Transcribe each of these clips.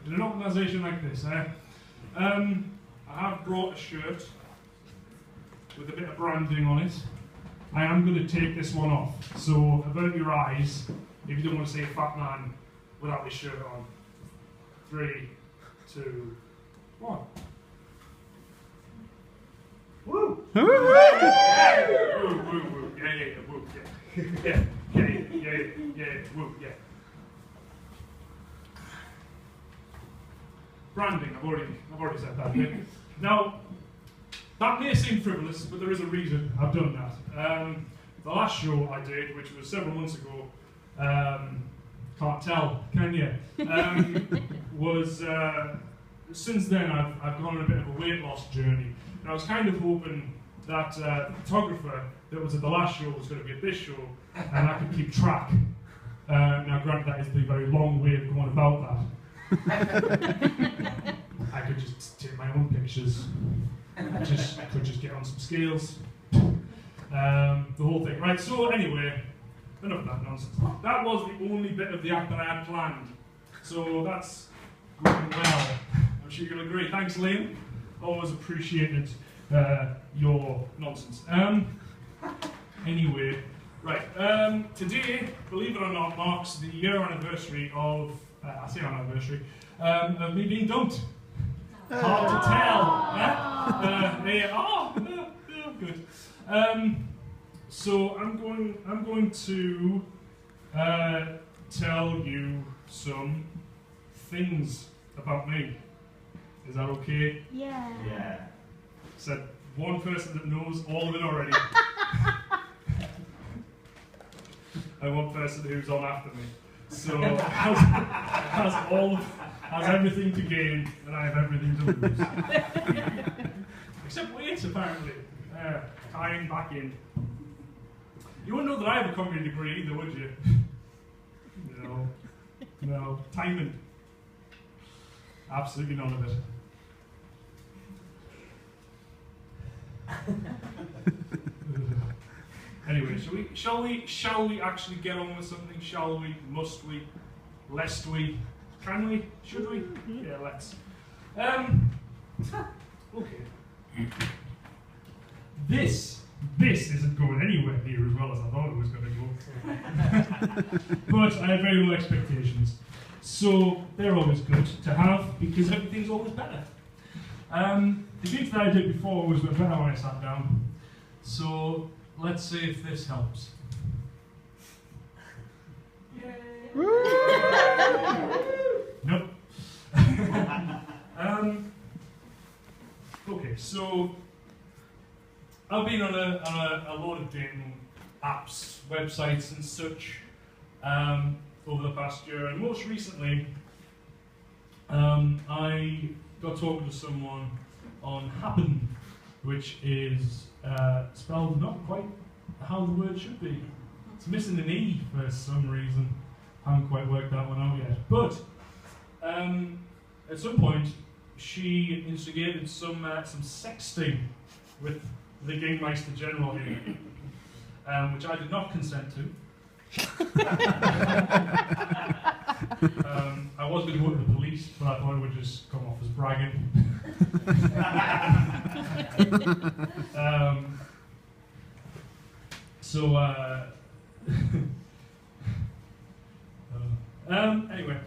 in an organisation like this, I have brought a shirt with a bit of branding on it. I am going to take this one off. So about your eyes, if you don't want to see a fat man without his shirt on. 3, 2, 1. Woo! Woo! Woo! Woo! Woo! Yeah, woo! Yeah, woo! Yeah. Branding. I've already said that. Yeah. Now, that may seem frivolous, but there is a reason I've done that. The last show I did, which was several months ago, can't tell, can you? Was since then I've gone on a bit of a weight loss journey. And I was kind of hoping that the photographer that was at the last show was going to be at this show, and I could keep track. Now, granted, that is the very long way of going about that. I could just take my own pictures. Could just get on some scales. The whole thing. Right, so anyway, enough of that nonsense. That was the only bit of the act that I had planned. So that's going well. I'm sure you'll agree. Thanks, Liam. Always appreciated your nonsense. Anyway, right. Today, believe it or not, marks the year anniversary of, I say anniversary, of me being dumped. Hard to tell. Good. So I'm going to tell you some things about me. Is that okay? Yeah. Yeah. Said one person that knows all of it already. And one person who's on after me. So has everything to gain, and I have everything to lose. Except weights, apparently. Tying back in. You wouldn't know that I have a computer degree either, would you? No. Timing. Absolutely none of it. Anyway, shall we actually get on with something? Shall we? Must we? Lest we? Can we? Should we? Yeah, let's. Okay. This isn't going anywhere near as well as I thought it was going to go. But I had very low expectations. So they're always good to have because everything's always better. The gigs that I did before was better when I sat down. So let's see if this helps. Nope. Okay, so I've been on a load of dating apps, websites and such over the past year, and most recently I got talking to someone on Happen, which is spelled not quite how the word should be. It's missing an E for some reason. Haven't quite worked that one out yet. But at some point, she instigated some sexting with the Gingmeister General here, which I did not consent to. I was going to go to the police, but I thought it would just come off as bragging. Anyway,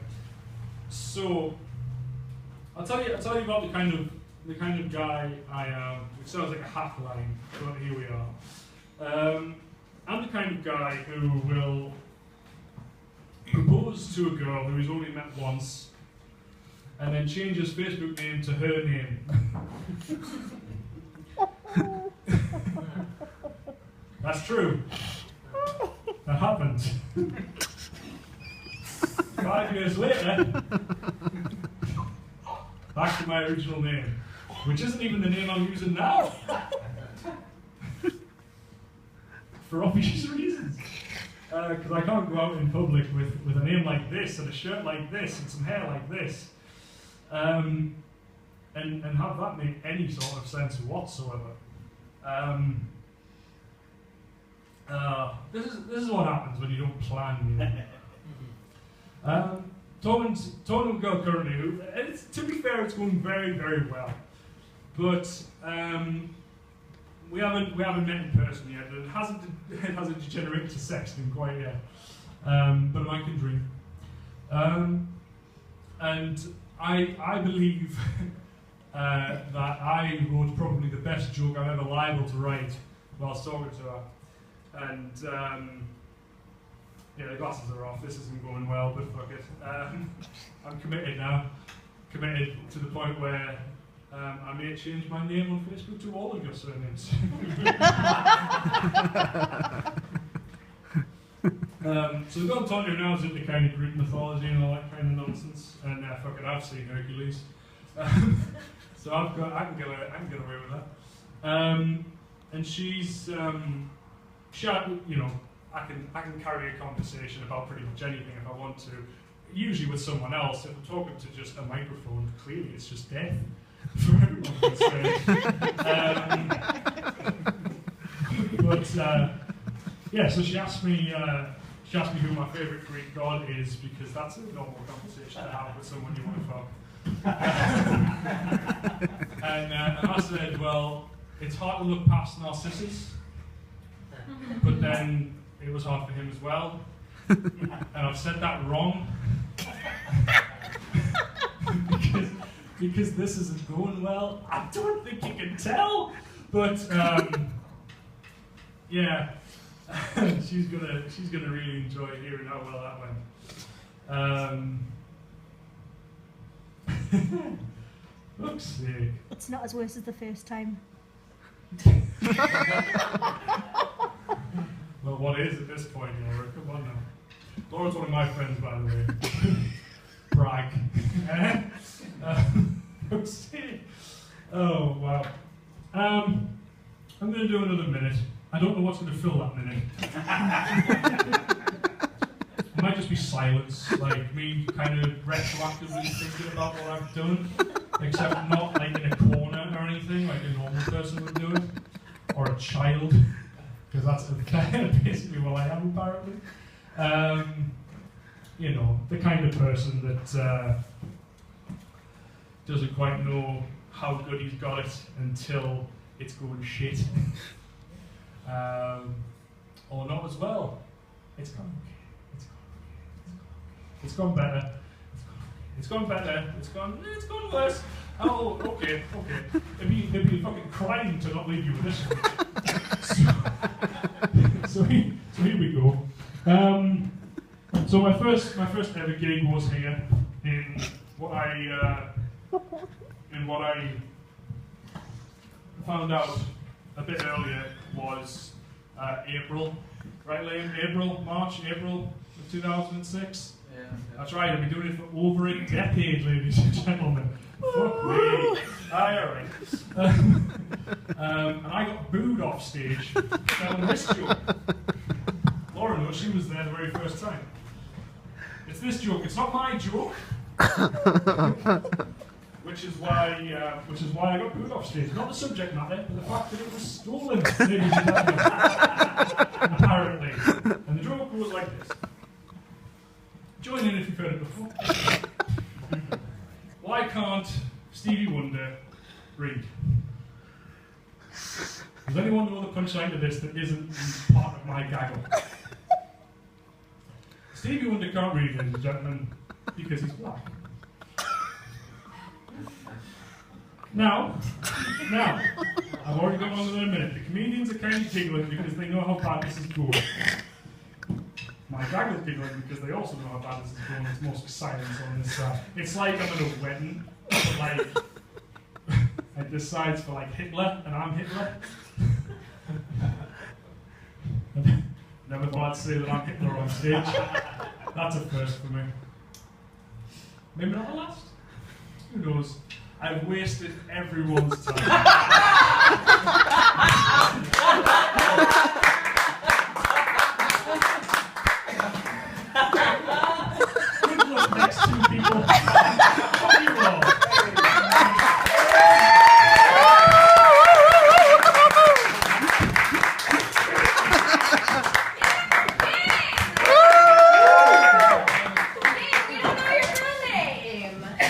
so I'll tell you about the kind of guy I am, which sounds like a hat line, but here we are. I'm the kind of guy who will propose to a girl who he's only met once, and then change his Facebook name to her name. That's true. That happened. 5 years later, back to my original name, which isn't even the name I'm using now. For obvious reasons. Because I can't go out in public with a name like this, and a shirt like this, and some hair like this, and have that make any sort of sense whatsoever. This is what happens when you don't plan. talking to a girl currently who, to be fair, it's going very, very well. But we haven't met in person yet. It hasn't degenerated to sexting quite yet. But I can dream. And I believe that I wrote probably the best joke I'm ever liable to write whilst talking to her. And yeah, the glasses are off. This isn't going well, but fuck it. I'm committed now. Committed to the point where I may change my name on Facebook to all of your surnames. So the girl I'm talking to now is into kind of Greek mythology and all that kind of nonsense. And fuck it, I've seen Hercules. So I can get away with that. And she's, you know, I can carry a conversation about pretty much anything if I want to. Usually with someone else. If I'm talking to just a microphone, clearly it's just death for everyone concerned. But yeah, so she asked me who my favourite Greek god is, because that's a normal conversation to have with someone you want to fuck. And I said, well, it's hard to look past Narcissus, but then it was hard for him as well. And I've said that wrong. because this isn't going well. I don't think you can tell, but yeah, she's gonna really enjoy hearing how well that went. Fuck's sake. It's not as worse as the first time. Well, what is at this point, Laura? Come on now. Laura's one of my friends, by the way. Brag. Fuck's sake. Oh, wow. I'm going to do another minute. I don't know what's going to fill that minute. It might just be silence, like me kind of retroactively thinking about what I've done, except not like in a corner or anything, like a normal person would do it, or a child, because that's kind of basically what I am apparently. You know, the kind of person that doesn't quite know how good he's got it until it's going shit. Or not as well. It's gone okay. It's gone better. It's gone better. It's gone worse. Oh, okay. It'd be fucking crime to not leave you with this one. So here we go. So my first ever gig was here in what I found out a bit earlier was April, right, Liam? March, April of 2006. Yeah. That's right. I've been doing it for over a decade, ladies and gentlemen. Fuck me. Aye, all right. And I got booed off stage telling this joke. Laura knows, she was there the very first time. It's this joke. It's not my joke. Which is why I got booed off stage. Not the subject matter, but the fact that it was stolen, ladies and gentlemen. Apparently. And the joke was like this. Join in if you've heard it before. Why can't Stevie Wonder read? Does anyone know the punchline to this that isn't part of my gaggle? Stevie Wonder can't read, ladies and gentlemen, because he's black. Now, I've already gone on in a minute. The comedians are kind of giggling because they know how bad this is going. My gaggle's giggling because they also know how bad this is going. There's mostly silence on this side. It's like I'm at a wedding, but like, this side's for like Hitler, and I'm Hitler. Never thought I'd say that I'm Hitler on stage. That's a first for me. Maybe not the last. Who knows? I've wasted everyone's time.